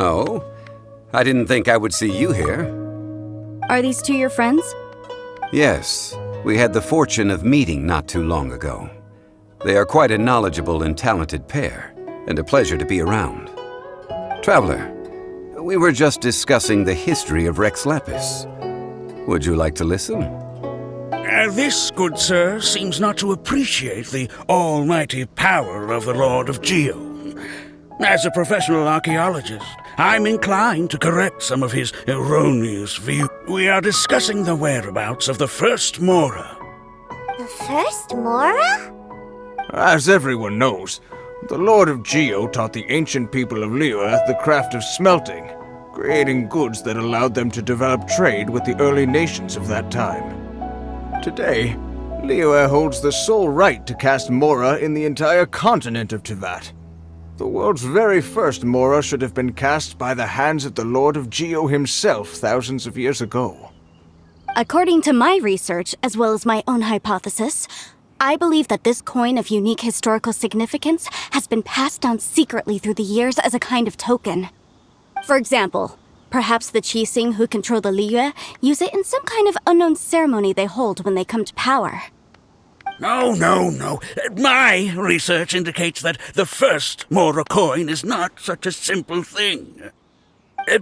Oh? I didn't think I would see you here. Are these two your friends? Yes, we had the fortune of meeting not too long ago. They are quite a knowledgeable and talented pair, and a pleasure to be around. Traveler, we were just discussing the history of Rex Lapis. Would you like to listen? This, good sir, seems not to appreciate the almighty power of the Lord of Geo. As a professional archaeologist, I'm inclined to correct some of his erroneous views. We are discussing the whereabouts of the first Mora. The first Mora? As everyone knows, the Lord of Geo taught the ancient people of Liyue the craft of smelting, creating goods that allowed them to develop trade with the early nations of that time. Today, Liyue holds the sole right to cast Mora in the entire continent of Teyvat. The world's very first Mora should have been cast by the hands of the Lord of Geo himself thousands of years ago. According to my research, as well as my own hypothesis, I believe that this coin of unique historical significance has been passed down secretly through the years as a kind of token. For example, perhaps the Qixing who control the Liyue use it in some kind of unknown ceremony they hold when they come to power. No. My research indicates that the first Mora coin is not such a simple thing.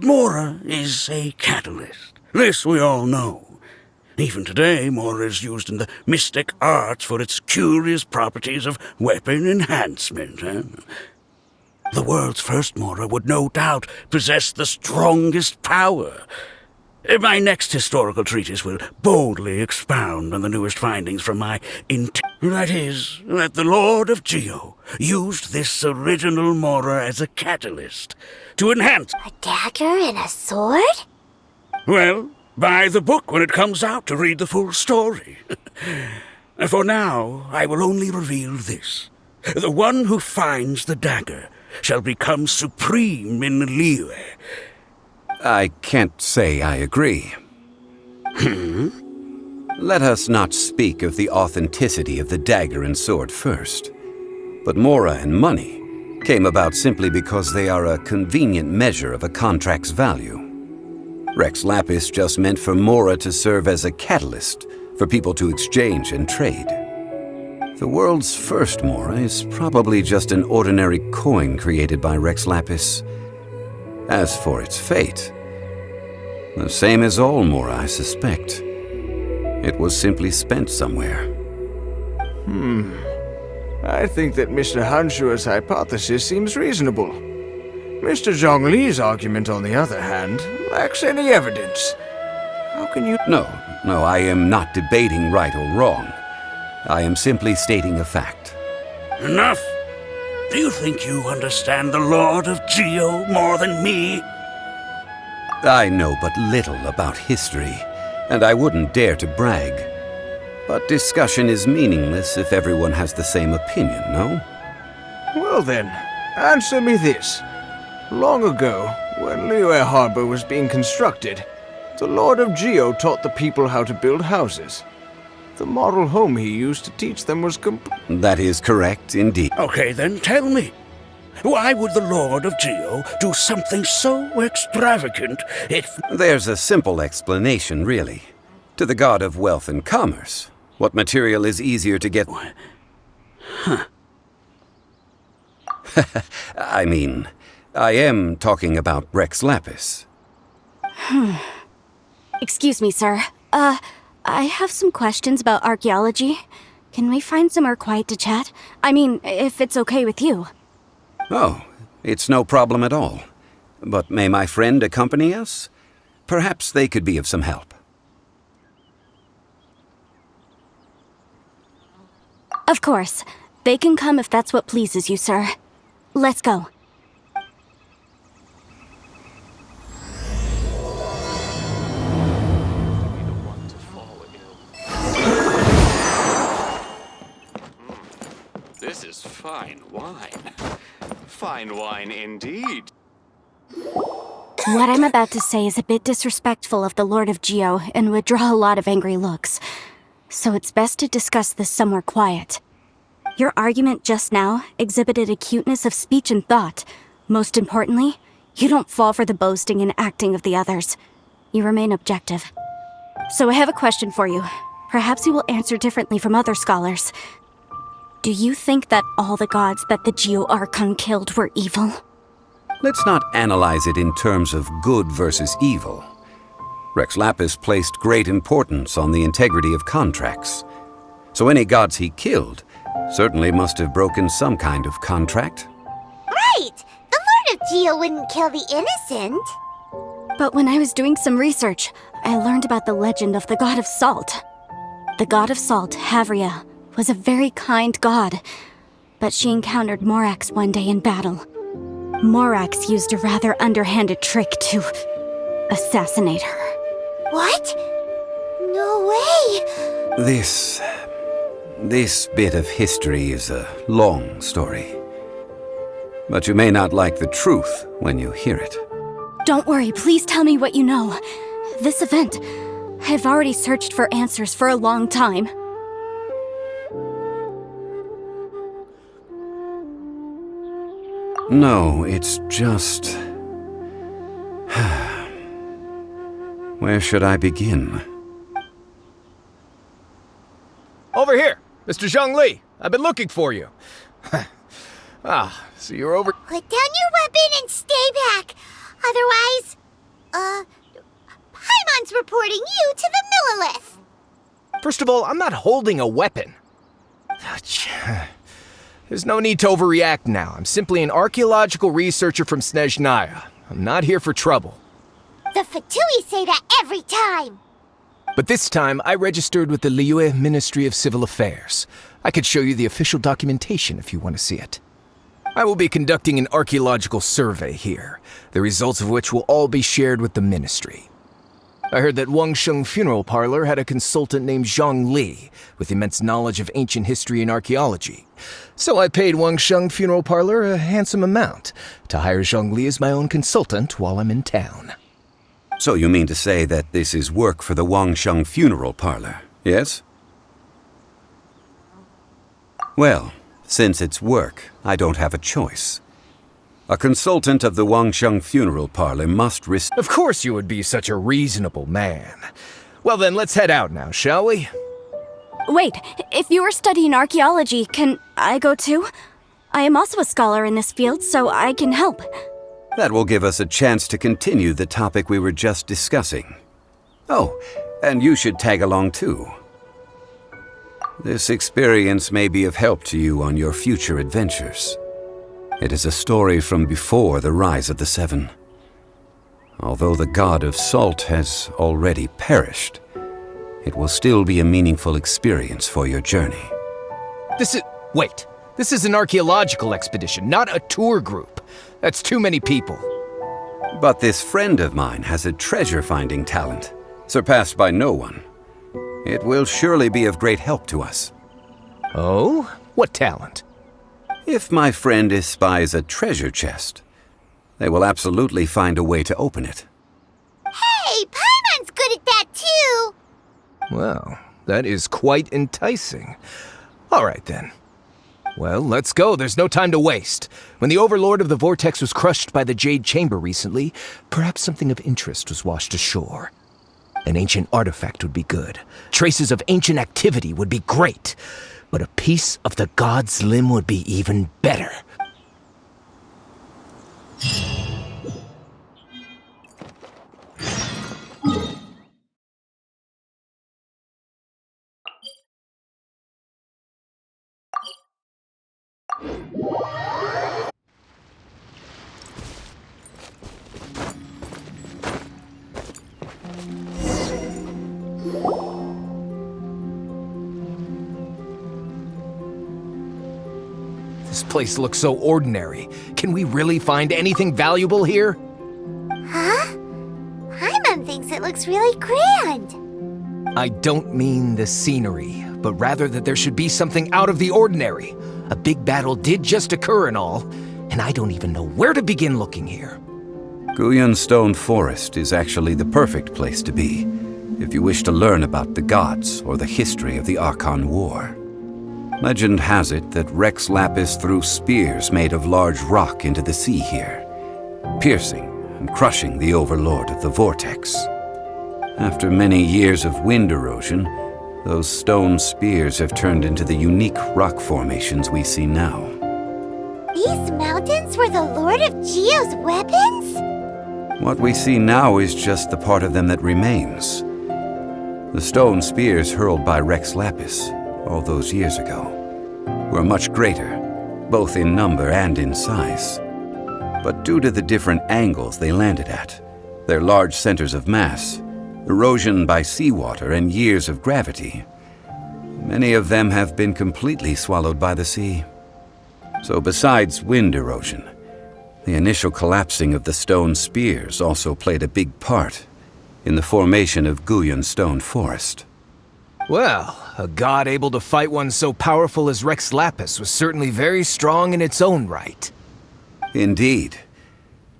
Mora is a catalyst. This we all know. Even today, Mora is used in the mystic arts for its curious properties of weapon enhancement. The world's first Mora would no doubt possess the strongest power. My next historical treatise will boldly expound on the newest findings from my that is, that the Lord of Geo used this original Mora as a catalyst to enhance... A dagger and a sword? Well, buy the book when it comes out to read the full story. For now, I will only reveal this. The one who finds the dagger shall become supreme in Liyue. I can't say I agree. Let us not speak of the authenticity of the dagger and sword first. But Mora and money came about simply because they are a convenient measure of a contract's value. Rex Lapis just meant for Mora to serve as a catalyst for people to exchange and trade. The world's first Mora is probably just an ordinary coin created by Rex Lapis. As for its fate, the same as all Mora, I suspect. It was simply spent somewhere. I think that Mr. Hanshua's hypothesis seems reasonable. Mr. Zhongli's argument, on the other hand, lacks any evidence. How can you... No, I am not debating right or wrong. I am simply stating a fact. Enough! Do you think you understand the Lord of Geo more than me? I know but little about history, and I wouldn't dare to brag. But discussion is meaningless if everyone has the same opinion, no? Well then, answer me this. Long ago, when Liyue Harbor was being constructed, the Lord of Geo taught the people how to build houses. The model home he used to teach them was That is correct, indeed. Okay, then tell me. Why would the Lord of Geo do something so extravagant if... There's a simple explanation, really. To the god of wealth and commerce, what material is easier to get... I mean, I am talking about Rex Lapis. Excuse me, sir. I have some questions about archaeology. Can we find somewhere quiet to chat? I mean, if it's okay with you. Oh, it's no problem at all. But may my friend accompany us? Perhaps they could be of some help. Of course. They can come if that's what pleases you, sir. Let's go. This is fine wine. Fine wine indeed. What I'm about to say is a bit disrespectful of the Lord of Geo and would draw a lot of angry looks. So it's best to discuss this somewhere quiet. Your argument just now exhibited acuteness of speech and thought. Most importantly, You don't fall for the boasting and acting of the others. You remain objective. So I have a question for you. Perhaps you will answer differently from other scholars. Do you think that all the gods that the Geo Archon killed were evil? Let's not analyze it in terms of good versus evil. Rex Lapis placed great importance on the integrity of contracts. So any gods he killed certainly must have broken some kind of contract. Right! The Lord of Geo wouldn't kill the innocent. But when I was doing some research, I learned about the legend of the god of salt. The god of salt, Havria, was a very kind god, but she encountered Morax one day in battle. Morax used a rather underhanded trick to assassinate her. What? No way! This bit of history is a long story. But you may not like the truth when you hear it. Don't worry, please tell me what you know. This event, I've already searched for answers for a long time. No, it's just... Where should I begin? Over here, Mr. Zhongli. I've been looking for you. So you're over... Put down your weapon and stay back. Otherwise, Paimon's reporting you to the Millilith. First of all, I'm not holding a weapon. There's no need to overreact now. I'm simply an archaeological researcher from Snezhnaya. I'm not here for trouble. The Fatui say that every time. But this time, I registered with the Liyue Ministry of Civil Affairs. I could show you the official documentation if you want to see it. I will be conducting an archaeological survey here, the results of which will all be shared with the ministry. I heard that Wangsheng Funeral Parlor had a consultant named Zhongli with immense knowledge of ancient history and archaeology. So I paid Wangsheng Funeral Parlor a handsome amount to hire Zhongli as my own consultant while I'm in town. So you mean to say that this is work for the Wangsheng Funeral Parlor, yes? Well, since it's work, I don't have a choice. A consultant of the Wangsheng Funeral Parlor must risk... Of course you would be such a reasonable man. Well then, let's head out now, shall we? Wait, if you are studying archaeology, can I go too? I am also a scholar in this field, so I can help. That will give us a chance to continue the topic we were just discussing. Oh, and you should tag along too. This experience may be of help to you on your future adventures. It is a story from before the rise of the Seven. Although the god of salt has already perished, it will still be a meaningful experience for your journey. Wait. This is an archaeological expedition, not a tour group. That's too many people. But this friend of mine has a treasure-finding talent, surpassed by no one. It will surely be of great help to us. Oh? What talent? If my friend espies a treasure chest, they will absolutely find a way to open it. Hey, Paimon's good at that too. Well, that is quite enticing. All right then. Well, let's go. There's no time to waste. When the Overlord of the Vortex was crushed by the Jade Chamber recently, perhaps something of interest was washed ashore. An ancient artifact would be good. Traces of ancient activity would be great. But a piece of the god's limb would be even better. This place looks so ordinary. Can we really find anything valuable here? Huh? Paimon thinks it looks really grand. I don't mean the scenery, but rather that there should be something out of the ordinary. A big battle did just occur and all, and I don't even know where to begin looking here. Guyan Stone Forest is actually the perfect place to be, if you wish to learn about the gods or the history of the Archon War. Legend has it that Rex Lapis threw spears made of large rock into the sea here, piercing and crushing the overlord of the vortex. After many years of wind erosion, those stone spears have turned into the unique rock formations we see now. These mountains were the Lord of Geo's weapons? What we see now is just the part of them that remains. The stone spears hurled by Rex Lapis all those years ago were much greater, both in number and in size. But due to the different angles they landed at, their large centers of mass, erosion by seawater, and years of gravity, many of them have been completely swallowed by the sea. So besides wind erosion, the initial collapsing of the stone spears also played a big part in the formation of Guyan Stone Forest. Well, a god able to fight one so powerful as Rex Lapis was certainly very strong in its own right. Indeed.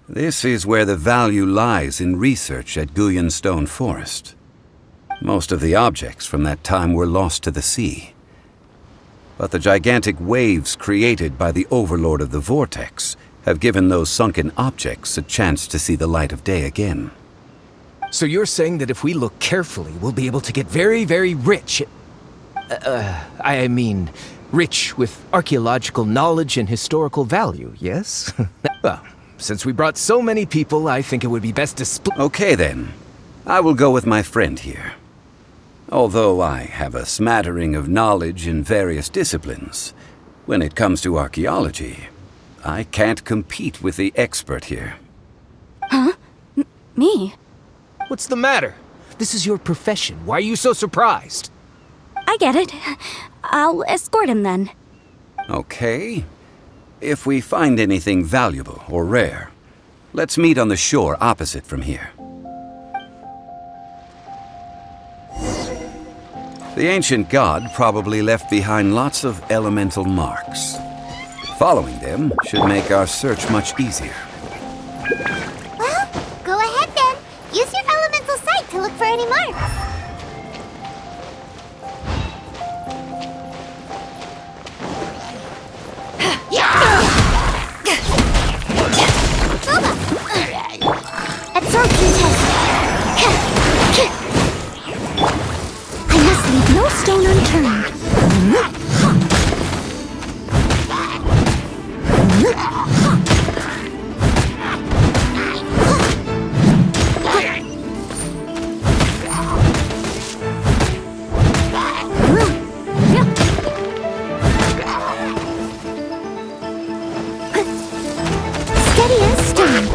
This is where the value lies in research at Guyan Stone Forest. Most of the objects from that time were lost to the sea. But the gigantic waves created by the overlord of the vortex have given those sunken objects a chance to see the light of day again. So you're saying that if we look carefully, we'll be able to get very, very rich. I mean, rich with archaeological knowledge and historical value, yes? Well, since we brought so many people, I think it would be best to split. Okay then. I will go with my friend here. Although I have a smattering of knowledge in various disciplines, when it comes to archaeology, I can't compete with the expert here. Huh? Me? What's the matter? This is your profession. Why are you so surprised? I get it. I'll escort him then. Okay. If we find anything valuable or rare, let's meet on the shore opposite from here. The ancient god probably left behind lots of elemental marks. Following them should make our search much easier. Well, go ahead then. Use your elemental sight to look for any marks. Absorption test. I must leave no stone unturned. Steady as stone.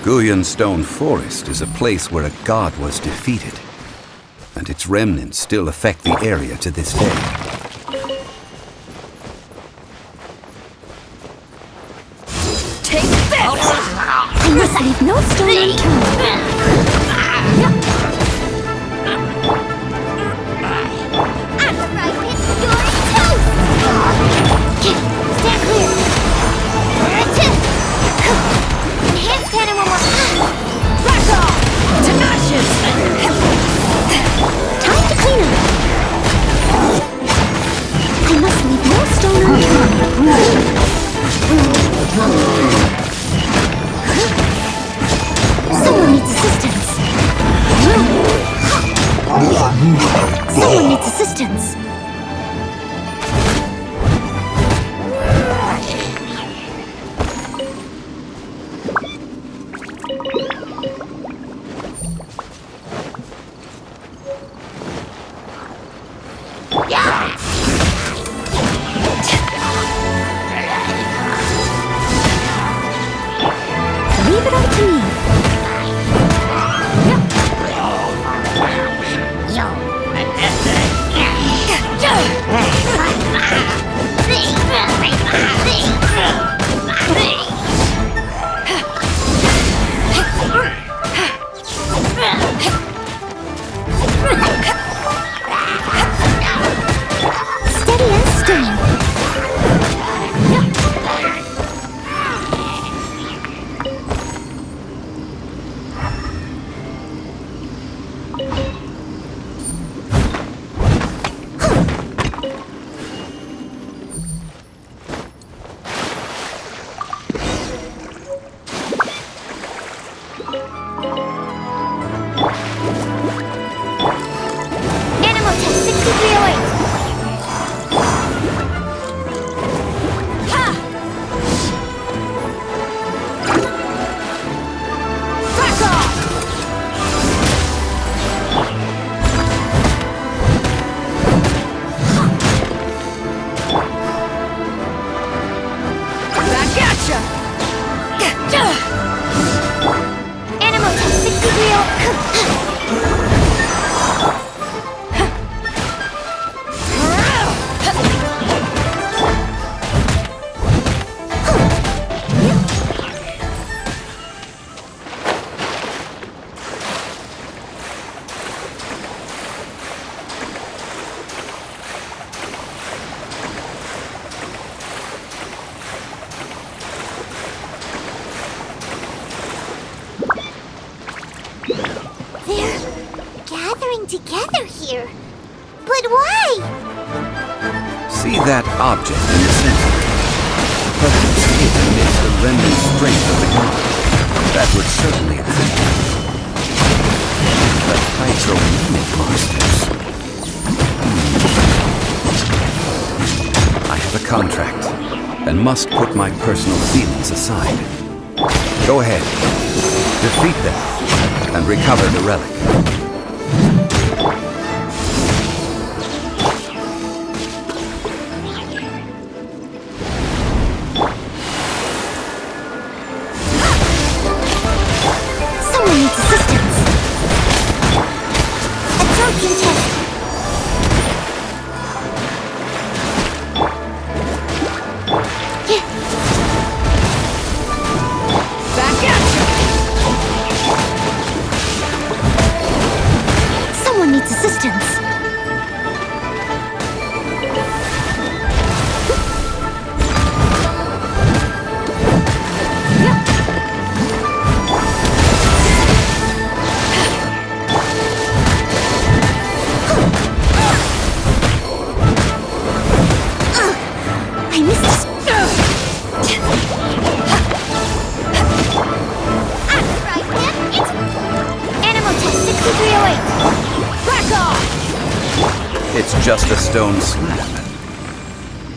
Guyan Stone Forest is a place where a god was defeated. and its remnants still affect the area to this day. Take this! I must leave no stone unturned. Stand clear! Enhanced cannon one more! Back off! To ashes! Time to clean up! I must leave no stone unturned. Someone needs assistance. Someone needs assistance. Leave it up to me. Steady as stone. Animal test 6308! Back off! Back at ya! Animal test 6308! They're gathering together here. But why? See that object in the center? Perhaps it emits the remnant strength of the god. That would certainly affect the hydromimic monsters. I have a contract, and must put my personal feelings aside. Go ahead, defeat them, and recover the relic. Someone needs assistance. Absorption test. Back at ya! Someone needs assistance. I missed it. Right, man. It's Animal test 6308. Back off! It's just a stone slab,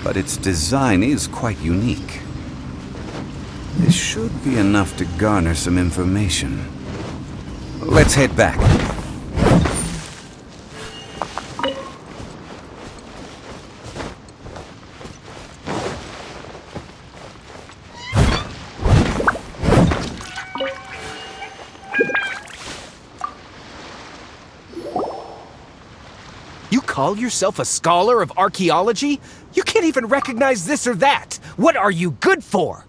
but its design is quite unique. This should be enough to garner some information. Let's head back. call yourself a scholar of archaeology? You can't even recognize this or that. What are you good for?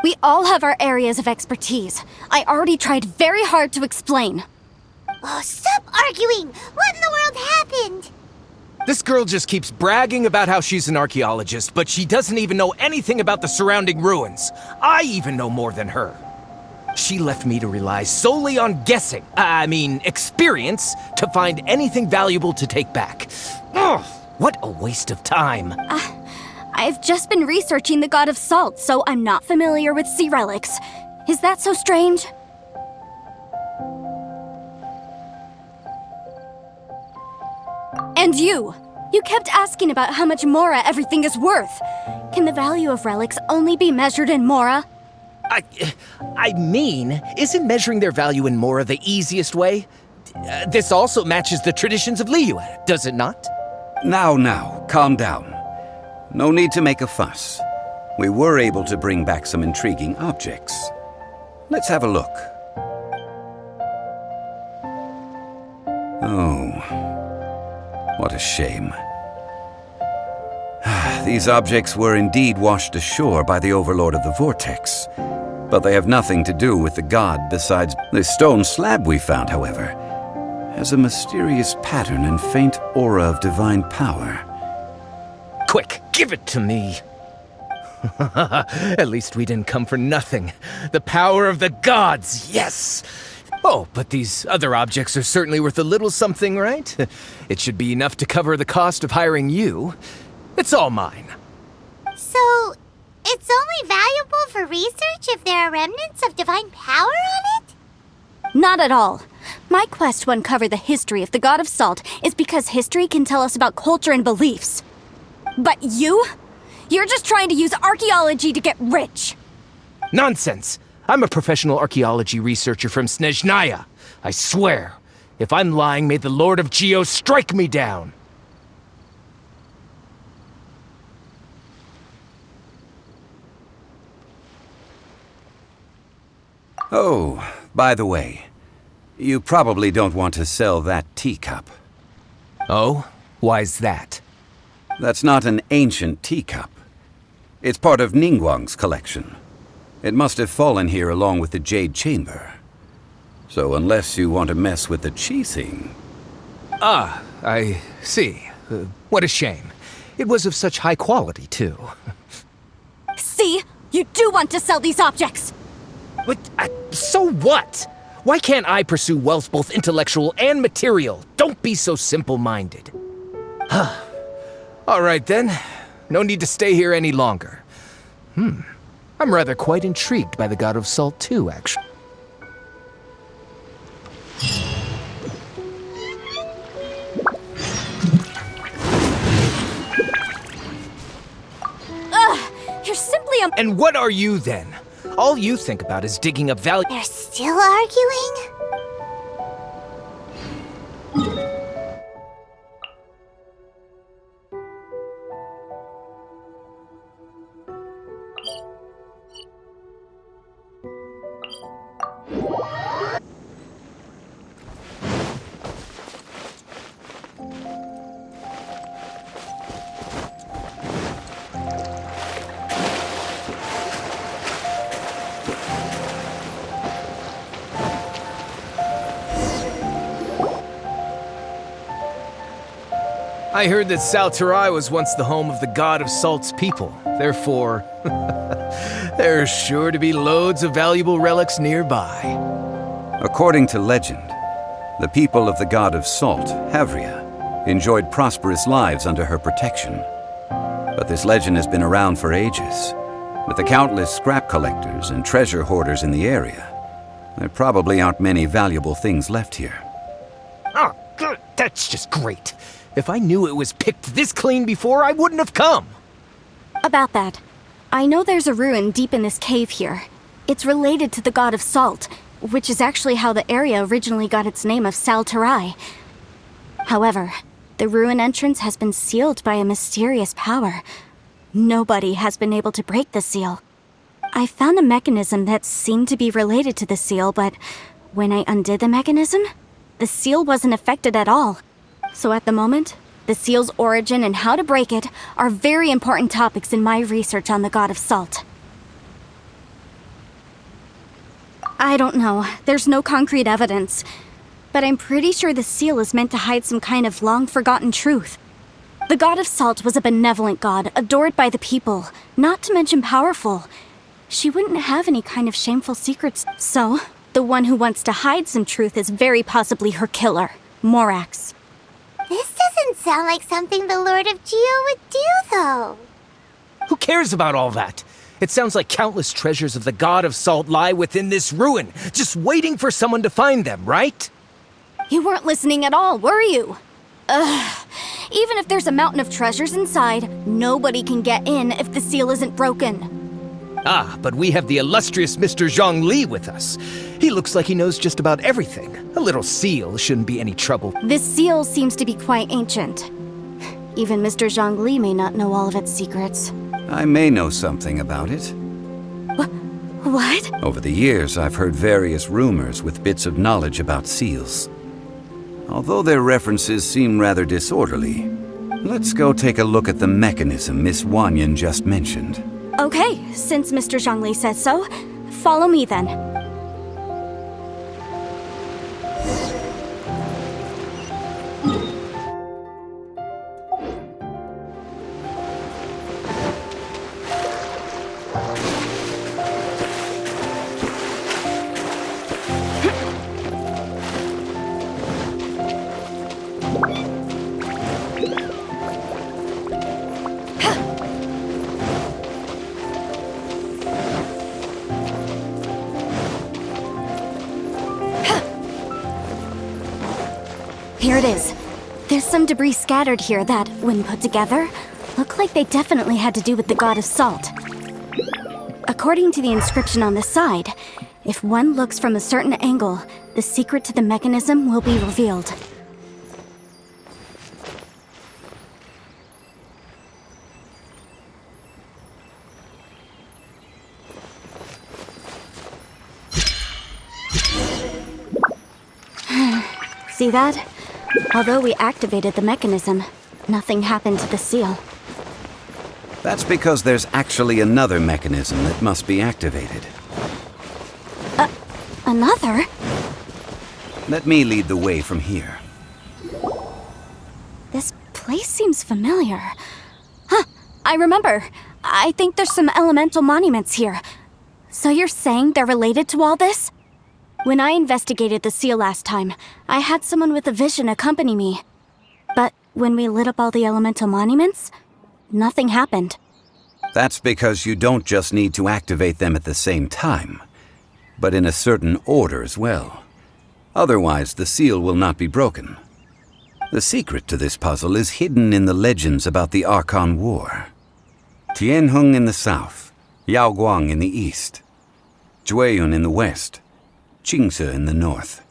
We all have our areas of expertise. I already tried very hard to explain. Oh, stop arguing! What in the world happened? This girl just keeps bragging about how she's an archaeologist, but she doesn't even know anything about the surrounding ruins. I even know more than her. She left me to rely solely on guessing, experience, to find anything valuable to take back. Ugh, what a waste of time. I've just been researching the God of Salt, so I'm not familiar with sea relics. Is that so strange? And you kept asking about how much Mora everything is worth. Can the value of relics only be measured in Mora? Isn't measuring their value in Mora the easiest way? This also matches the traditions of Liyue, does it not? Now, calm down. No need to make a fuss. We were able to bring back some intriguing objects. Let's have a look. Oh, what a shame. These objects were indeed washed ashore by the Overlord of the Vortex, but they have nothing to do with the god besides the stone slab we found, however, has a mysterious pattern and faint aura of divine power. Quick, give it to me. At least we didn't come for nothing. The power of the gods, yes! Oh, but these other objects are certainly worth a little something, right? It should be enough to cover the cost of hiring you. It's all mine. So, it's only valuable for research if there are remnants of divine power on it? Not at all. My quest to uncover the history of the God of Salt is because history can tell us about culture and beliefs. But you're just trying to use archaeology to get rich. Nonsense! I'm a professional archaeology researcher from Snezhnaya. I swear, if I'm lying, may the Lord of Geo strike me down. Oh, by the way, you probably don't want to sell that teacup. Oh? Why's that? That's not an ancient teacup. It's part of Ningguang's collection. It must have fallen here along with the Jade Chamber. So unless you want to mess with the Qixing... Ah, I see. What a shame. It was of such high quality, too. See? You do want to sell these objects! But, so what? Why can't I pursue wealth both intellectual and material? Don't be so simple-minded. All right, then. No need to stay here any longer. I'm rather quite intrigued by the God of Salt, too, actually. You're simply a... And what are you, then? All you think about is digging up value. They're still arguing? I heard that Salterai was once the home of the God of Salt's people. Therefore, there's sure to be loads of valuable relics nearby. According to legend, the people of the God of Salt, Havria, enjoyed prosperous lives under her protection. But this legend has been around for ages. With the countless scrap collectors and treasure hoarders in the area, there probably aren't many valuable things left here. Oh, good. That's just great. If I knew it was picked this clean before, I wouldn't have come. About that, I know there's a ruin deep in this cave here. It's related to the God of Salt, which is actually how the area originally got its name of Salterai. However, the ruin entrance has been sealed by a mysterious power. Nobody has been able to break the seal. I found a mechanism that seemed to be related to the seal, but when I undid the mechanism, the seal wasn't affected at all. So at the moment, The seal's origin and how to break it are very important topics in my research on the God of Salt. I don't know. There's no concrete evidence. But I'm pretty sure the seal is meant to hide some kind of long-forgotten truth. The God of Salt was a benevolent god, adored by the people, not to mention powerful. She wouldn't have any kind of shameful secrets, so the one who wants to hide some truth is very possibly her killer, Morax. This doesn't sound like something the Lord of Geo would do, though. Who cares about all that? It sounds like countless treasures of the God of Salt lie within this ruin, just waiting for someone to find them, right? You weren't listening at all, were you? Even if there's a mountain of treasures inside, nobody can get in if the seal isn't broken. Ah, but we have the illustrious Mr. Zhongli with us. He looks like he knows just about everything. A little seal shouldn't be any trouble. This seal seems to be quite ancient. Even Mr. Zhongli may not know all of its secrets. I may know something about it. What? Over the years, I've heard various rumors with bits of knowledge about seals. Although their references seem rather disorderly, let's go take a look at the mechanism Miss Wanyan just mentioned. Okay, since Mr. Zhongli says so, follow me then. Here it is. There's some debris scattered here that, when put together, look like they definitely had to do with the God of Salt. According to the inscription on the side, if one looks from a certain angle, the secret to the mechanism will be revealed. See that? Although we activated the mechanism, nothing happened to the seal. That's because there's actually another mechanism that must be activated. Another? Let me lead the way from here. This place seems familiar. Huh, I remember. I think there's some elemental monuments here. So you're saying they're related to all this? When I investigated the seal last time, I had someone with a vision accompany me. But when we lit up all the elemental monuments, nothing happened. That's because you don't just need to activate them at the same time, but in a certain order as well. Otherwise, the seal will not be broken. The secret to this puzzle is hidden in the legends about the Archon War. Tianheng in the south, Yaoguang in the east, Jueyun in the west, Qingce in the north.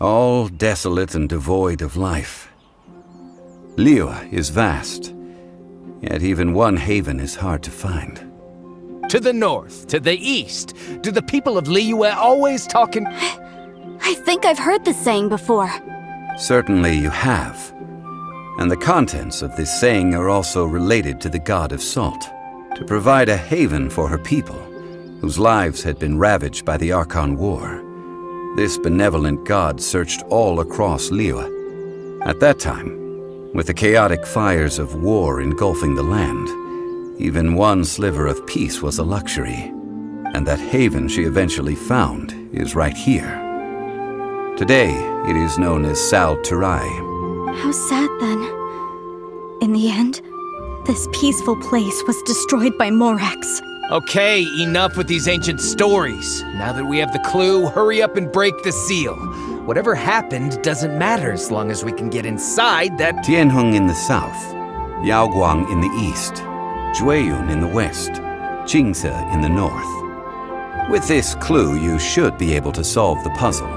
All desolate and devoid of life. Liyue is vast, yet even one haven is hard to find. To the north, to the east. Do the people of Liyue always talk in... I think I've heard this saying before. Certainly you have. And the contents of this saying are also related to the God of Salt, to provide a haven for her people, whose lives had been ravaged by the Archon War. This benevolent god searched all across Liyue. At that time, with the chaotic fires of war engulfing the land, even one sliver of peace was a luxury. And that haven she eventually found is right here. Today, it is known as Sal Turai. How sad then. In the end, this peaceful place was destroyed by Morax. Okay, enough with these ancient stories. Now that we have the clue, hurry up and break the seal. Whatever happened doesn't matter as long as we can get inside that... Tianheng in the south, Yaoguang in the east, Jueyun in the west, Qingce in the north. With this clue, you should be able to solve the puzzle.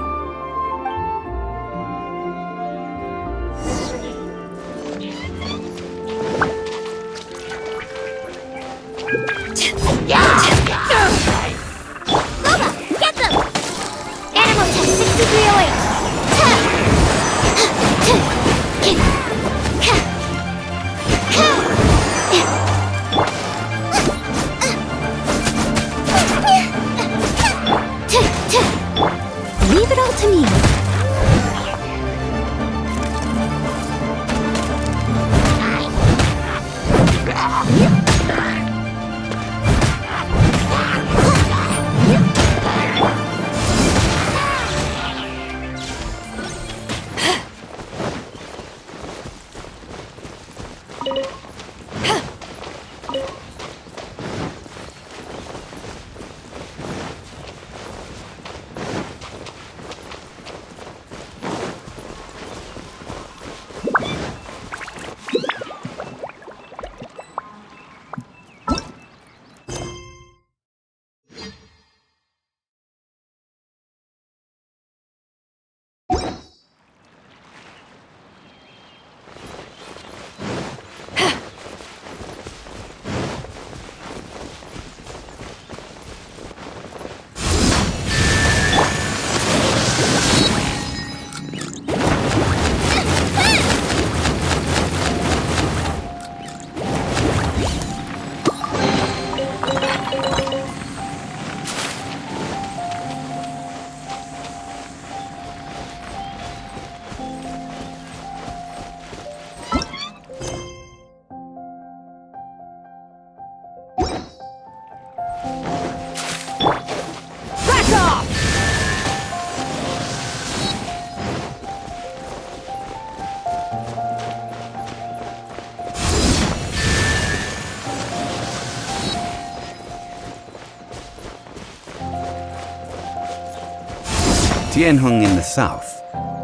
Tianheng in the south,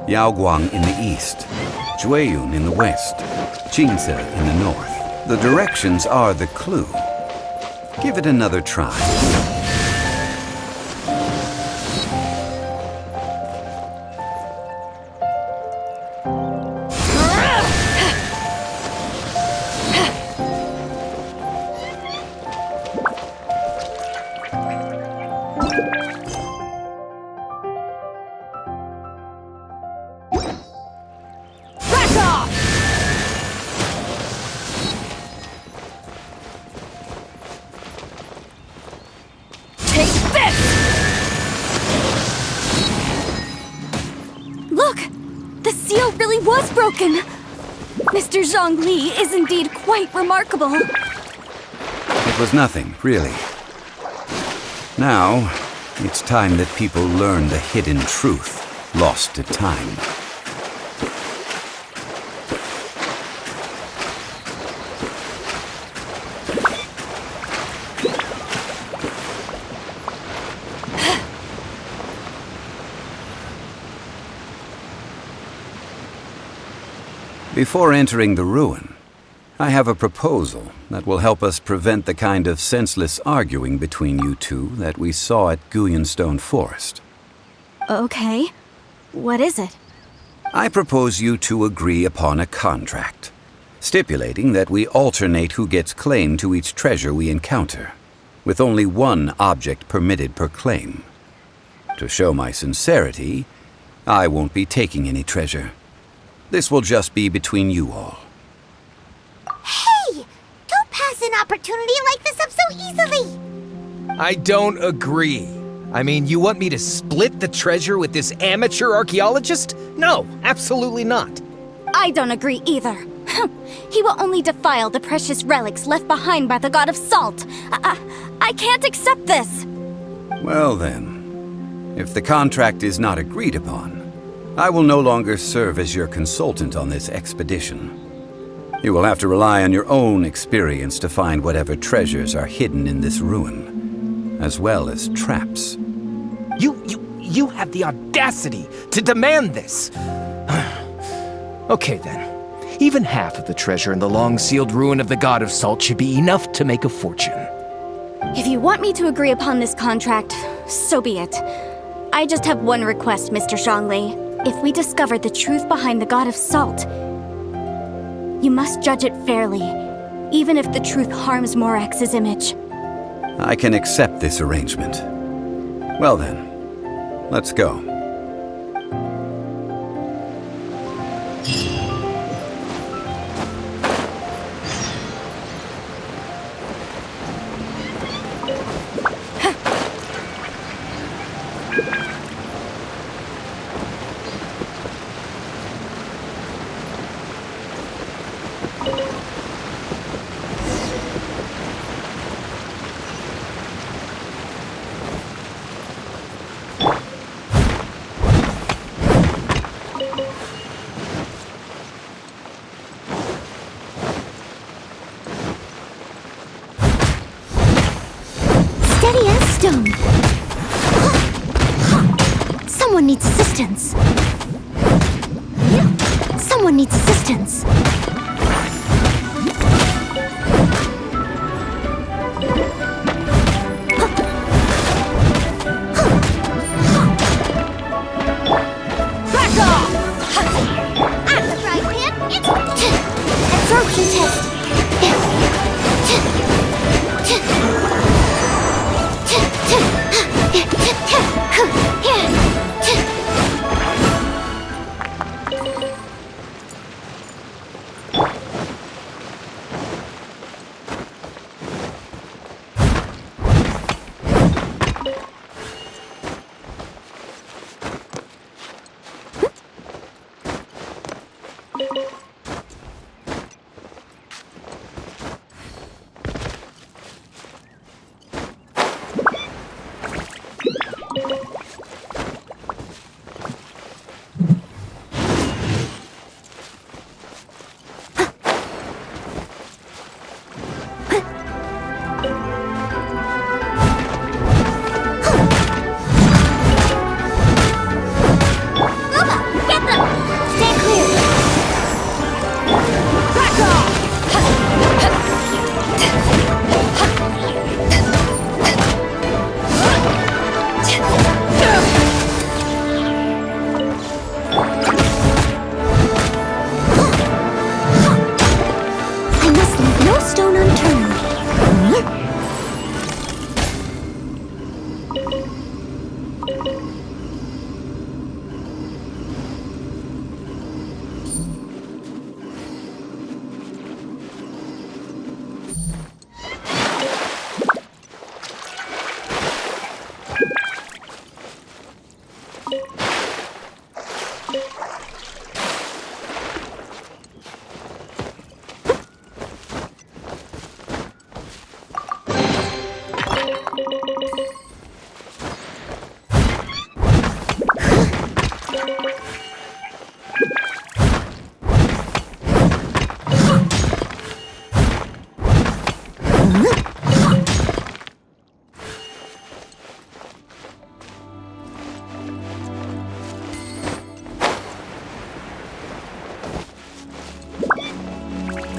Yaoguang in the east, Jueyun in the west, Qingce in the north. The directions are the clue. Give it another try. Look! The seal really was broken! Mr. Zhongli is indeed quite remarkable. It was nothing, really. Now, it's time that people learn the hidden truth lost to time. Before entering the ruin, I have a proposal that will help us prevent the kind of senseless arguing between you two that we saw at Guyonstone Forest. Okay. What is it? I propose you two agree upon a contract, stipulating that we alternate who gets claim to each treasure we encounter, with only one object permitted per claim. To show my sincerity, I won't be taking any treasure. This will just be between you all. Hey! Don't pass an opportunity like this up so easily! I don't agree. I mean, you want me to split the treasure with this amateur archaeologist? No, absolutely not. I don't agree either. He will only defile the precious relics left behind by the god of salt. I can't accept this. Well then, if the contract is not agreed upon, I will no longer serve as your consultant on this expedition. You will have to rely on your own experience to find whatever treasures are hidden in this ruin, as well as traps. You have the audacity to demand this! Okay then. Even half of the treasure in the long-sealed ruin of the God of Salt should be enough to make a fortune. If you want me to agree upon this contract, so be it. I just have one request, Mr. Zhongli. If we discover the truth behind the God of Salt, you must judge it fairly, even if the truth harms Morax's image. I can accept this arrangement. Well then, let's go. Steady as stone. Someone needs assistance. Someone needs assistance. Back off! I'm the frying pan. It's absorption test.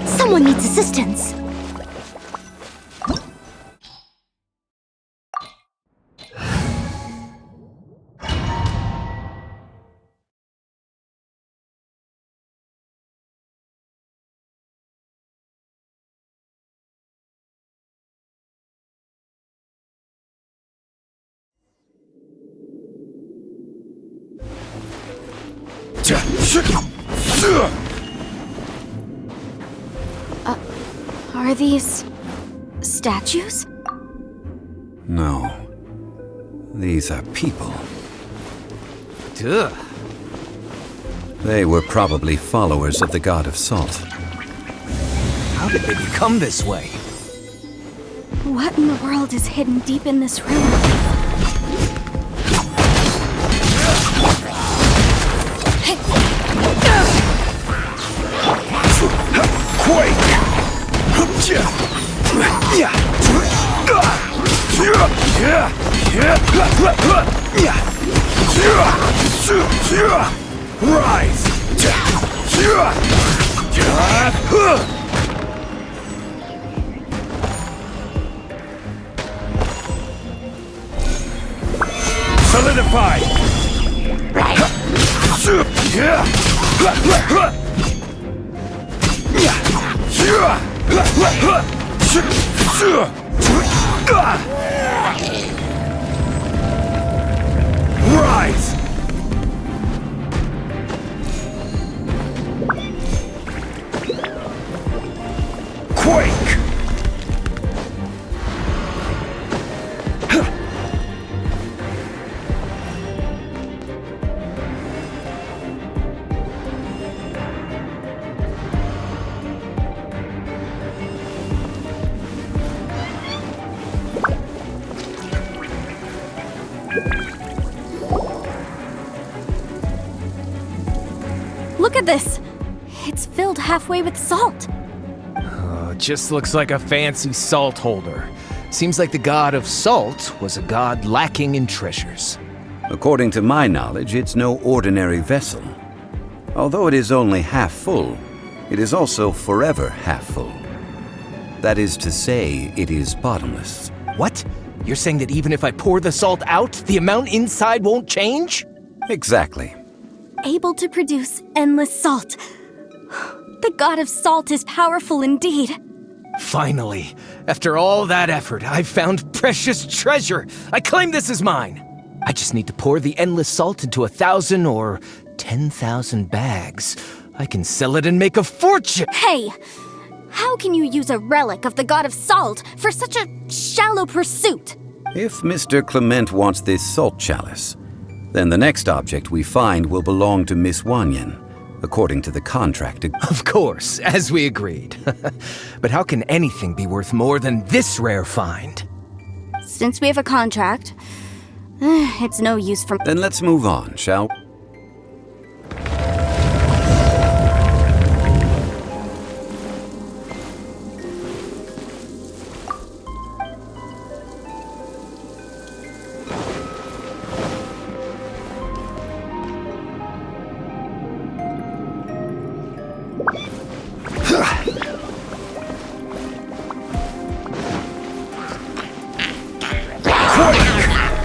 Someone needs assistance. Are these statues? No. These are people. Duh. They were probably followers of the god of salt. How did they become this way? What in the world is hidden deep in this room? Rise! Solidify! Rise! Quake! Look at this! It's filled halfway with salt. Just looks like a fancy salt holder. Seems like the god of salt was a god lacking in treasures. According to my knowledge, it's no ordinary vessel. Although it is only half full, it is also forever half full. That is to say, it is bottomless. What? You're saying that even if I pour the salt out, the amount inside won't change? Exactly. Able to produce endless salt. The god of salt is powerful indeed. Finally, after all that effort, I've found precious treasure. I claim this as mine. I just need to pour the endless salt into 1,000 or 10,000 bags. I can sell it and make a fortune. Hey! How can you use a relic of the god of salt for such a shallow pursuit? If Mr. Clement wants this salt chalice, then the next object we find will belong to Miss Wanyan, according to the contract. Of course, as we agreed. But how can anything be worth more than this rare find? Since we have a contract, it's no use for... Then let's move on, shall we?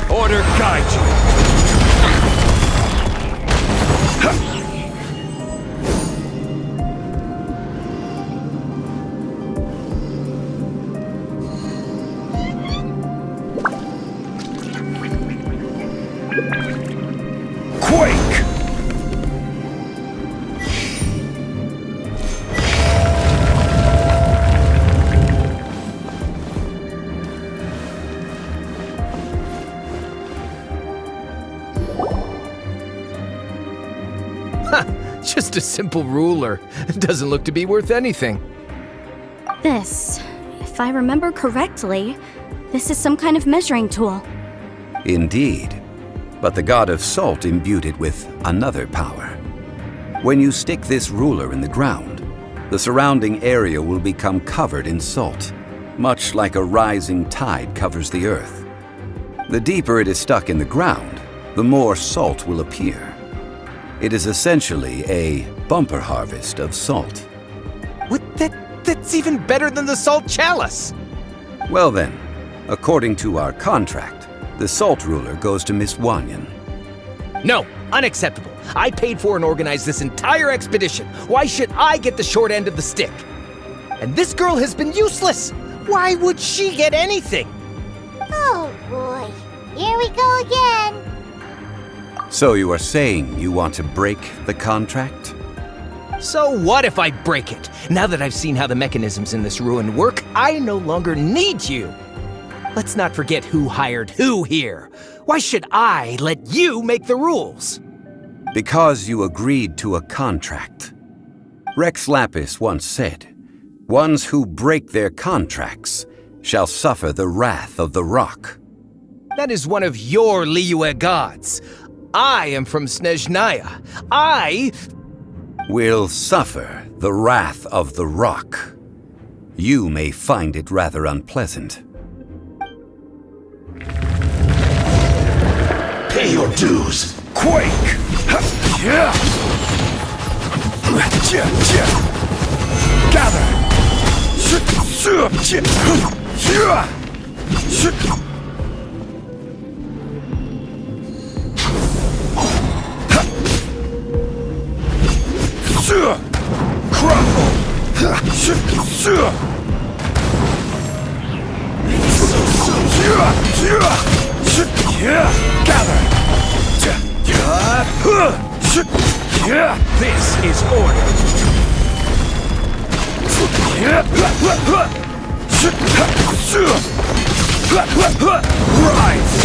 Order guide you. Quake! Just a simple ruler. It doesn't look to be worth anything. This, if I remember correctly, this is some kind of measuring tool. Indeed. But the god of salt imbued it with another power. When you stick this ruler in the ground, the surrounding area will become covered in salt, much like a rising tide covers the earth. The deeper it is stuck in the ground, the more salt will appear. It is essentially a bumper harvest of salt. What? That's even better than the salt chalice! Well then, according to our contract, the salt ruler goes to Miss Wanyan. No, unacceptable. I paid for and organized this entire expedition. Why should I get the short end of the stick? And this girl has been useless! Why would she get anything? Oh boy, here we go again. So you are saying you want to break the contract? So what if I break it? Now that I've seen how the mechanisms in this ruin work, I no longer need you. Let's not forget who hired who here. Why should I let you make the rules? Because you agreed to a contract. Rex Lapis once said, "Ones who break their contracts shall suffer the wrath of the rock." That is one of your Liyue gods. I am from Snezhnaya. I will suffer the wrath of the rock. You may find it rather unpleasant. Pay your dues. Quake! Gather! Crumble! Gather! This is order! Rise!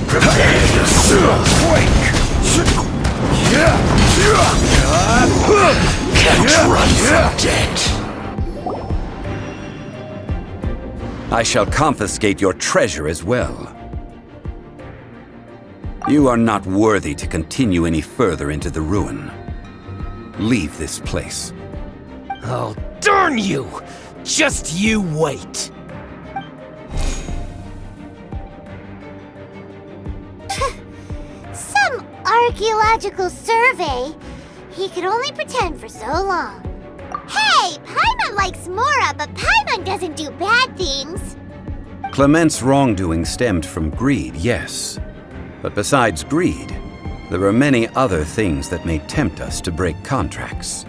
Prepare yourself! Quake! Can't run from death! I shall confiscate your treasure as well. You are not worthy to continue any further into the ruin. Leave this place. Oh, darn you! Just you wait. Some archaeological survey. He could only pretend for so long. Hey, Paimon likes Mora, but Paimon doesn't do bad things. Clement's wrongdoing stemmed from greed, yes. But besides greed, there are many other things that may tempt us to break contracts.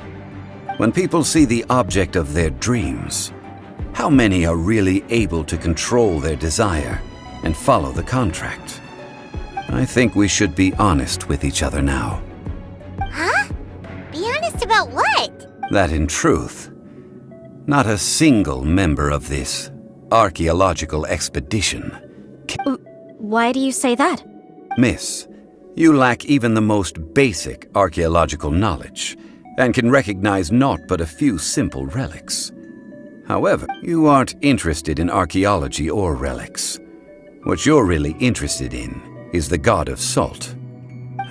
When people see the object of their dreams, how many are really able to control their desire and follow the contract? I think we should be honest with each other now. Huh? Be honest about what? That in truth, not a single member of this archaeological expedition Why do you say that? Miss, you lack even the most basic archaeological knowledge, and can recognize naught but a few simple relics. However, you aren't interested in archaeology or relics. What you're really interested in is the god of salt.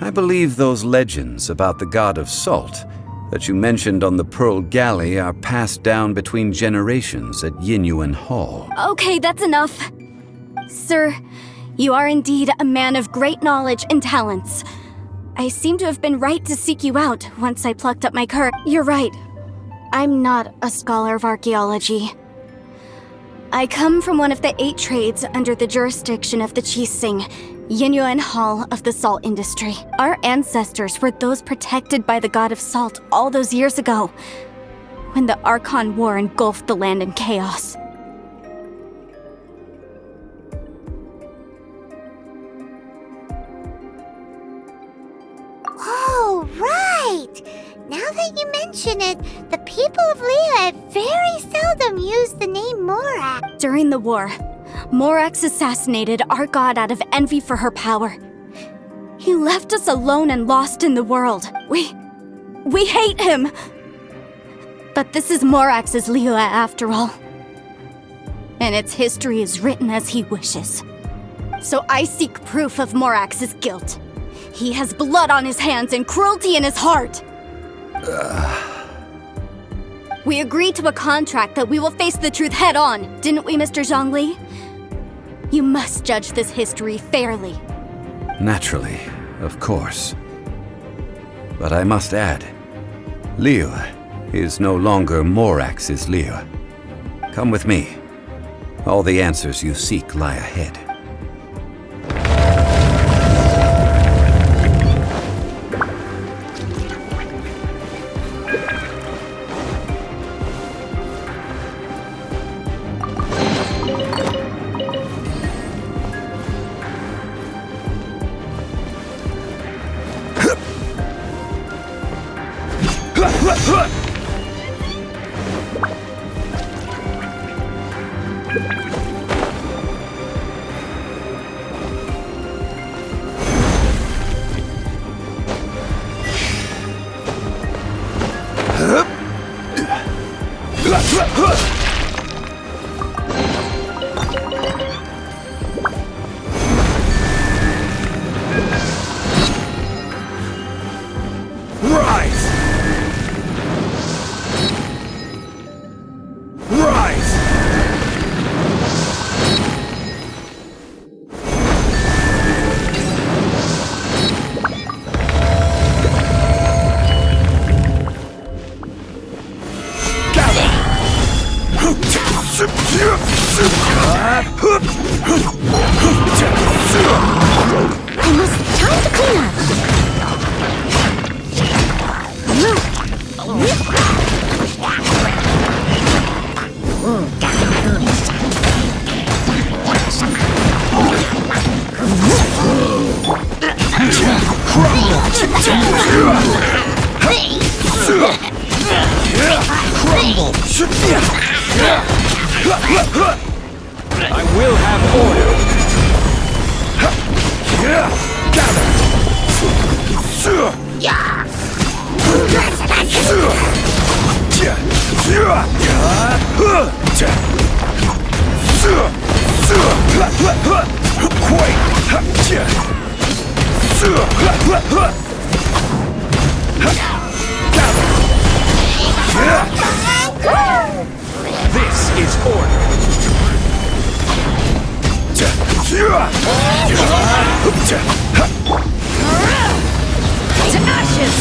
I believe those legends about the god of salt that you mentioned on the Pearl Galley are passed down between generations at Yinyuan Hall. Okay, that's enough. Sir, you are indeed a man of great knowledge and talents. I seem to have been right to seek you out once I plucked up my courage. You're right. I'm not a scholar of archaeology. I come from one of the 8 trades under the jurisdiction of the Qixing, Yinyuan Hall of the salt industry. Our ancestors were those protected by the god of salt all those years ago, when the Archon War engulfed the land in chaos. Oh, right! Now that you mention it, the people of Liyue very seldom use the name Morak. During the war, Morax assassinated our god out of envy for her power. He left us alone and lost in the world. We hate him! But this is Morax's Liyue after all. And its history is written as he wishes. So I seek proof of Morax's guilt. He has blood on his hands and cruelty in his heart. We agreed to a contract that we will face the truth head on, didn't we, Mr. Zhongli? You must judge this history fairly. Naturally, of course. But I must add, Liyue is no longer Morax's Liyue. Come with me. All the answers you seek lie ahead. Almost time to clean up. I will have order. This is order. To ashes!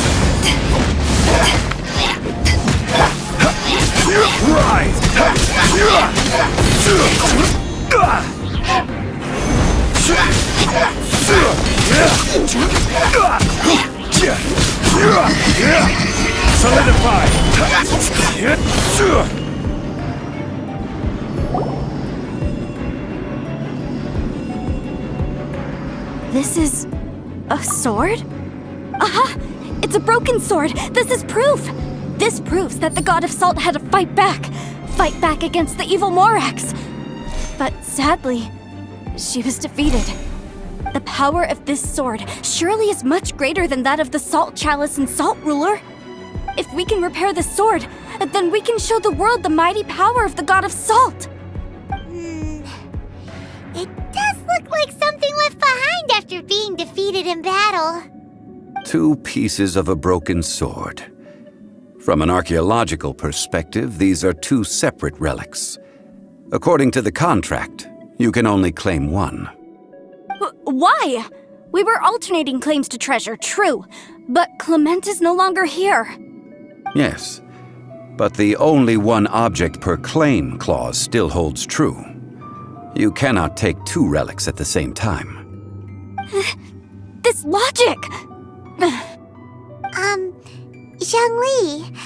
Solidify! This is a sword? Aha! It's a broken sword! This is proof! This proves that the god of salt had to fight back against the evil Morax. But sadly, she was defeated. The power of this sword surely is much greater than that of the Salt Chalice and Salt Ruler. If we can repair the sword, then we can show the world the mighty power of the god of salt. It does look like something left behind after being defeated in battle. 2 pieces of a broken sword. From an archaeological perspective, these are 2 separate relics. According to the contract, you can only claim one. Why? We were alternating claims to treasure, true, but Clement is no longer here. Yes, but the only one object per claim clause still holds true. You cannot take 2 relics at the same time. This logic! Zhongli,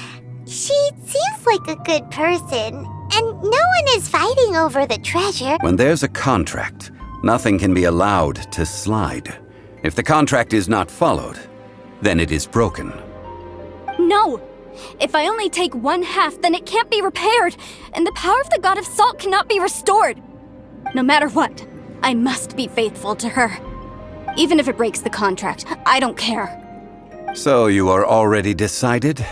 she seems like a good person, and no one is fighting over the treasure. When there's a contract, nothing can be allowed to slide. If the contract is not followed, then it is broken. No! If I only take 1/2, then it can't be repaired, and the power of the god of salt cannot be restored. No matter what, I must be faithful to her. Even if it breaks the contract, I don't care. So you are already decided?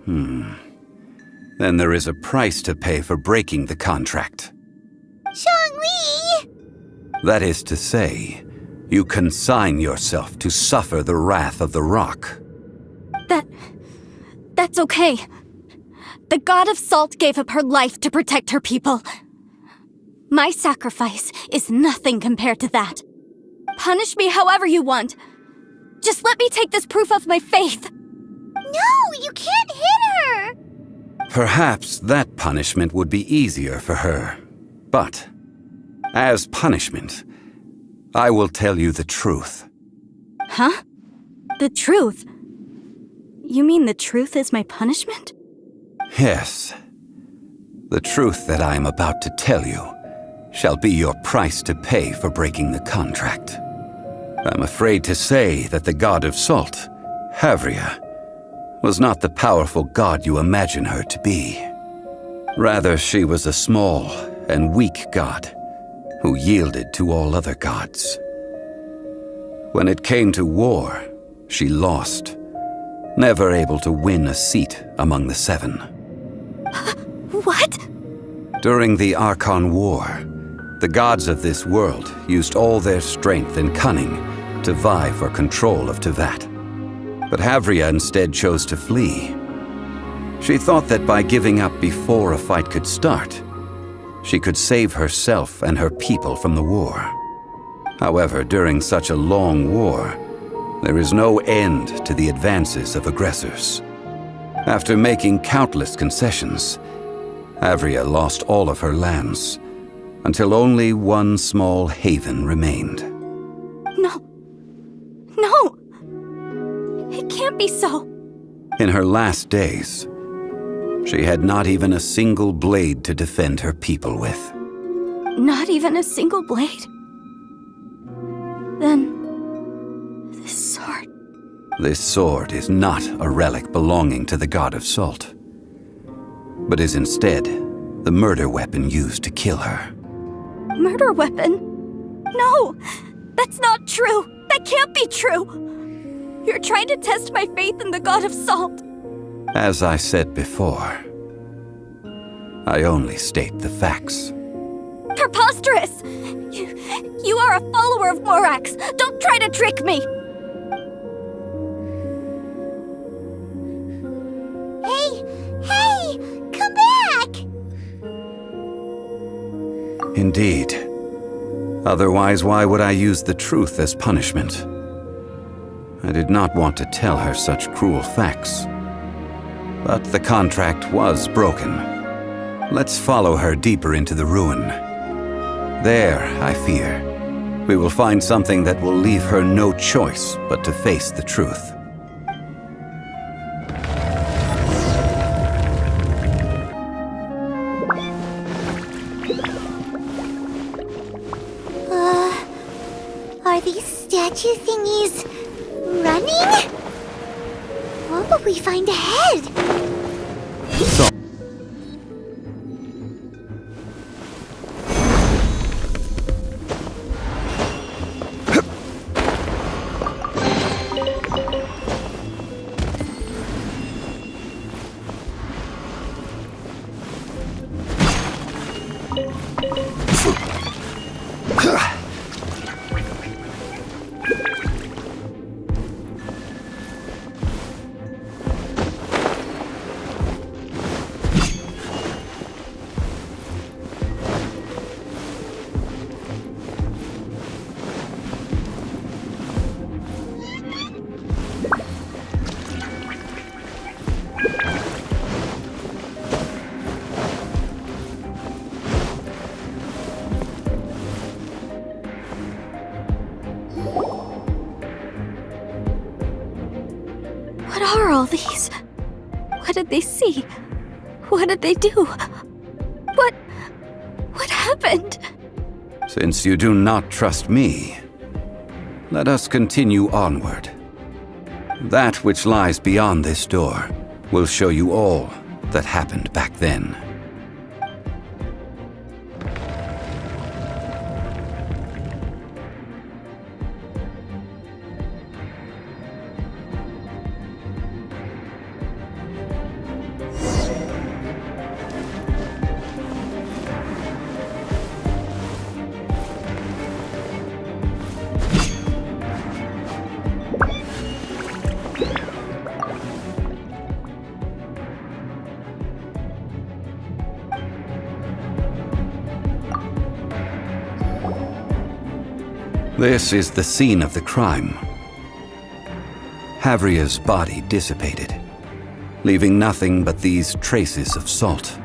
Then there is a price to pay for breaking the contract. Zhongli! That is to say, you consign yourself to suffer the wrath of the rock. That's okay. The god of salt gave up her life to protect her people. My sacrifice is nothing compared to that. Punish me however you want. Just let me take this proof of my faith. No, you can't hit her! Perhaps that punishment would be easier for her. But, as punishment, I will tell you the truth. Huh? The truth? You mean the truth is my punishment? Yes. The truth that I am about to tell you shall be your price to pay for breaking the contract. I'm afraid to say that the god of salt, Havria, was not the powerful god you imagine her to be. Rather, she was a small and weak god who yielded to all other gods. When it came to war, she lost, never able to win a seat among the seven. What? During the Archon War, the gods of this world used all their strength and cunning to vie for control of Tevat. But Havria instead chose to flee. She thought that by giving up before a fight could start, she could save herself and her people from the war. However, during such a long war, there is no end to the advances of aggressors. After making countless concessions, Havria lost all of her lands, until only one small haven remained. No. No! It can't be so. In her last days, she had not even a single blade to defend her people with. Not even a single blade? Then, this sword... This sword is not a relic belonging to the god of salt, but is instead the murder weapon used to kill her. Murder weapon? No! That's not true! That can't be true! You're trying to test my faith in the god of salt. As I said before, I only state the facts. Preposterous! You are a follower of Morax! Don't try to trick me! Hey! Come back! Indeed. Otherwise, why would I use the truth as punishment? I did not want to tell her such cruel facts. But the contract was broken. Let's follow her deeper into the ruin. There, I fear, we will find something that will leave her no choice but to face the truth. Are these statue thingies running? What will we find ahead? So What are all these? What did they see? What did they do? What happened? since you do not trust me, let us continue onward. That which lies beyond this door will show you all that happened back then. This is the scene of the crime. Havria's body dissipated, leaving nothing but these traces of salt.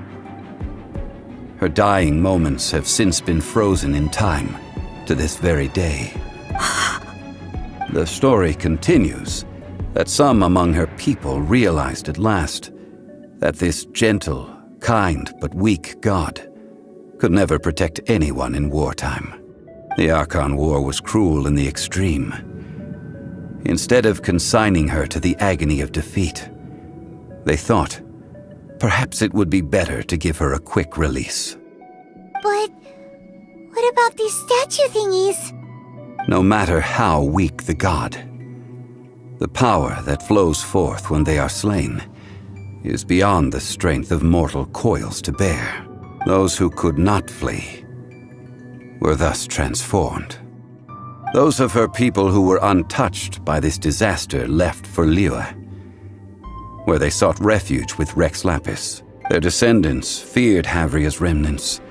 Her dying moments have since been frozen in time to this very day. The story continues that some among her people realized at last that this gentle, kind, but weak god could never protect anyone in wartime. The Archon War was cruel in the extreme. Instead of consigning her to the agony of defeat, they thought perhaps it would be better to give her a quick release. But what about these statue thingies? No matter how weak the god, the power that flows forth when they are slain is beyond the strength of mortal coils to bear. Those who could not flee were thus transformed. Those of her people who were untouched by this disaster left for Liyue, where they sought refuge with Rex Lapis. Their descendants feared Havria's remnants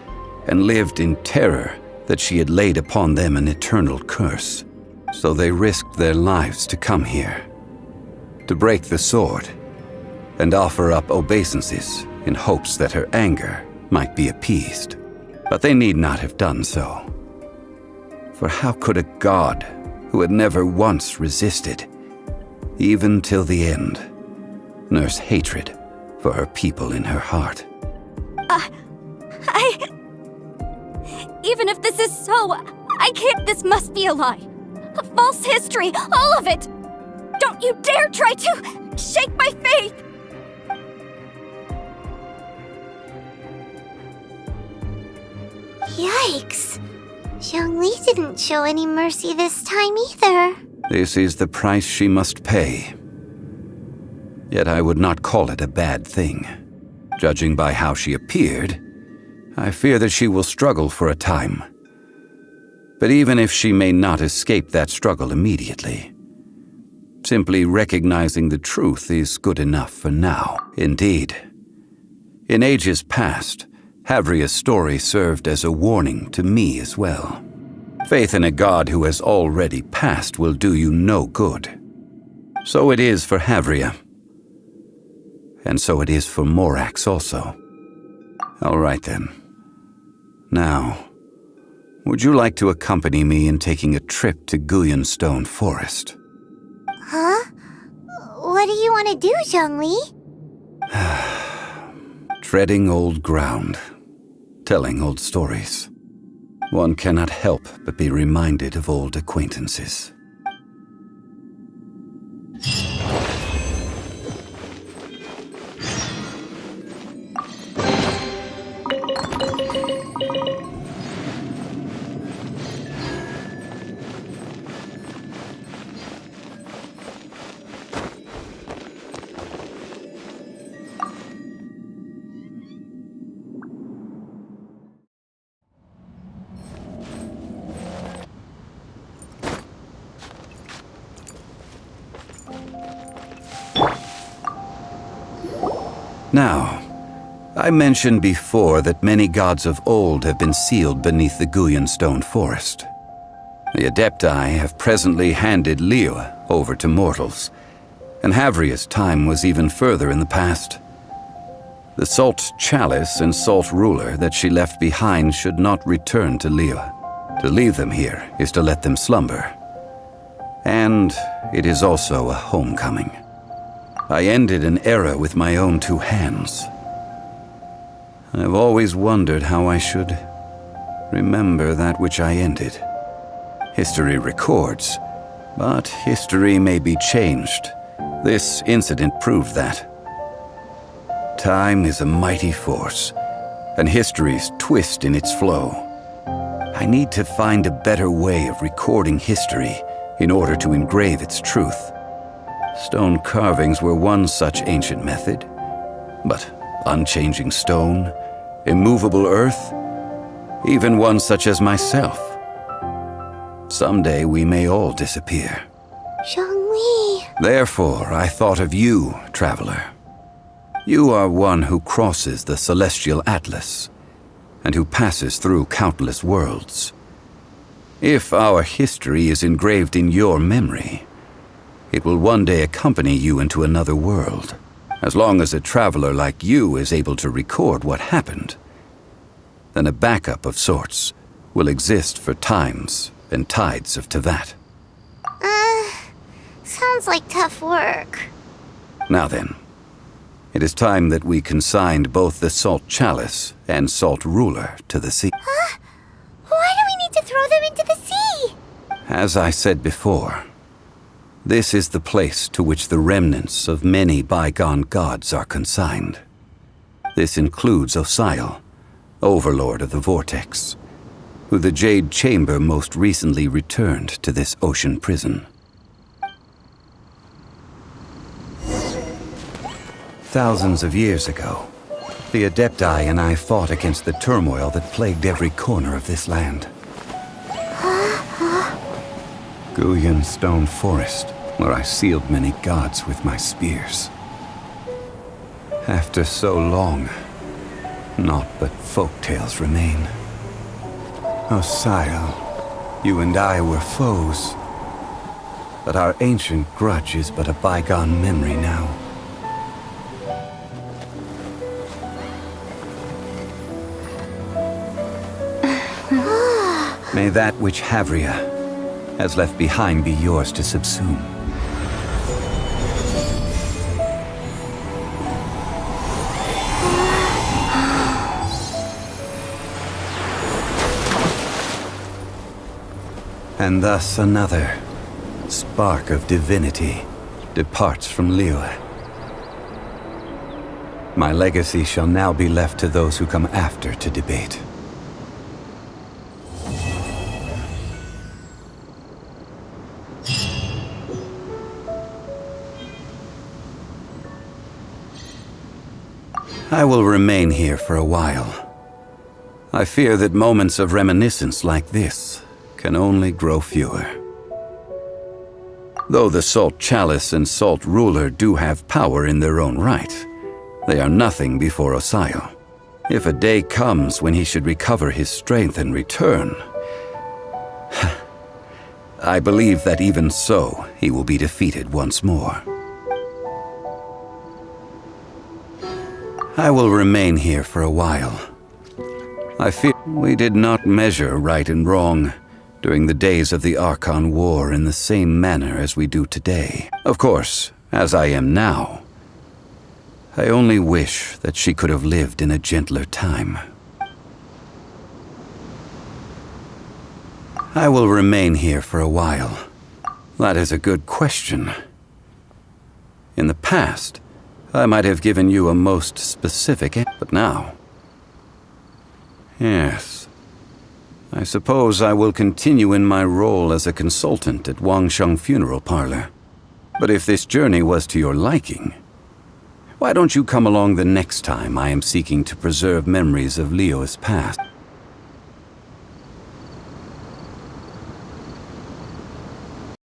and lived in terror that she had laid upon them an eternal curse. So they risked their lives to come here, to break the sword and offer up obeisances in hopes that her anger might be appeased. But they need not have done so. For how could a god who had never once resisted, even till the end, nurse hatred for her people in her heart? Even if this is so, I can't. This must be a lie. A false history, all of it. Don't you dare try to shake my faith. Yikes. Zhongli didn't show any mercy this time either. This is the price she must pay. Yet I would not call it a bad thing. Judging by how she appeared, I fear that she will struggle for a time. But even if she may not escape that struggle immediately, simply recognizing the truth is good enough for now. Indeed, in ages past, Havria's story served as a warning to me as well. Faith in a god who has already passed will do you no good. So it is for Havria. And so it is for Morax also. All right then. Now, would you like to accompany me in taking a trip to Guyonstone Forest? Huh? What do you want to do, Zhongli? Treading old ground, telling old stories. One cannot help but be reminded of old acquaintances. Now, I mentioned before that many gods of old have been sealed beneath the Guyonstone Forest. The Adepti have presently handed Liyue over to mortals, and Havria's time was even further in the past. The Salt Chalice and Salt Ruler that she left behind should not return to Liyue. To leave them here is to let them slumber. And it is also a homecoming. I ended an era with my own two hands. I've always wondered how I should remember that which I ended. History records, but history may be changed. This incident proved that. Time is a mighty force, and history's twist in its flow. I need to find a better way of recording history in order to engrave its truth. Stone carvings were one such ancient method, but unchanging stone, immovable earth, even one such as myself. Someday we may all disappear. Zhongli. Therefore, I thought of you, traveler. You are one who crosses the celestial atlas, and who passes through countless worlds. If our history is engraved in your memory, it will one day accompany you into another world. As long as a traveler like you is able to record what happened, then a backup of sorts will exist for times and tides of Teyvat. Sounds like tough work. Now then, it is time that we consigned both the Salt Chalice and Salt Ruler to the sea. Huh? Why do we need to throw them into the sea? As I said before, this is the place to which the remnants of many bygone gods are consigned. This includes Osial, Overlord of the Vortex, who the Jade Chamber most recently returned to this ocean prison. Thousands of years ago, the Adepti and I fought against the turmoil that plagued every corner of this land. Guyan Stone Forest, where I sealed many gods with my spears. After so long, naught but folk tales remain. Osial, you and I were foes, but our ancient grudge is but a bygone memory now. May that which Havria has left behind be yours to subsume. And thus another spark of divinity departs from Liyue. My legacy shall now be left to those who come after to debate. I will remain here for a while. I fear that moments of reminiscence like this can only grow fewer. Though the Salt Chalice and Salt Ruler do have power in their own right, they are nothing before Osial. If a day comes when he should recover his strength and return, I believe that even so, he will be defeated once more. I will remain here for a while. I fear we did not measure right and wrong during the days of the Archon War in the same manner as we do today. Of course, as I am now, I only wish that she could have lived in a gentler time. I will remain here for a while. That is a good question. In the past, I might have given you a most specific answer, but now... Yes. I suppose I will continue in my role as a consultant at Wangsheng Funeral Parlor. But if this journey was to your liking, why don't you come along the next time I am seeking to preserve memories of Liyue's past?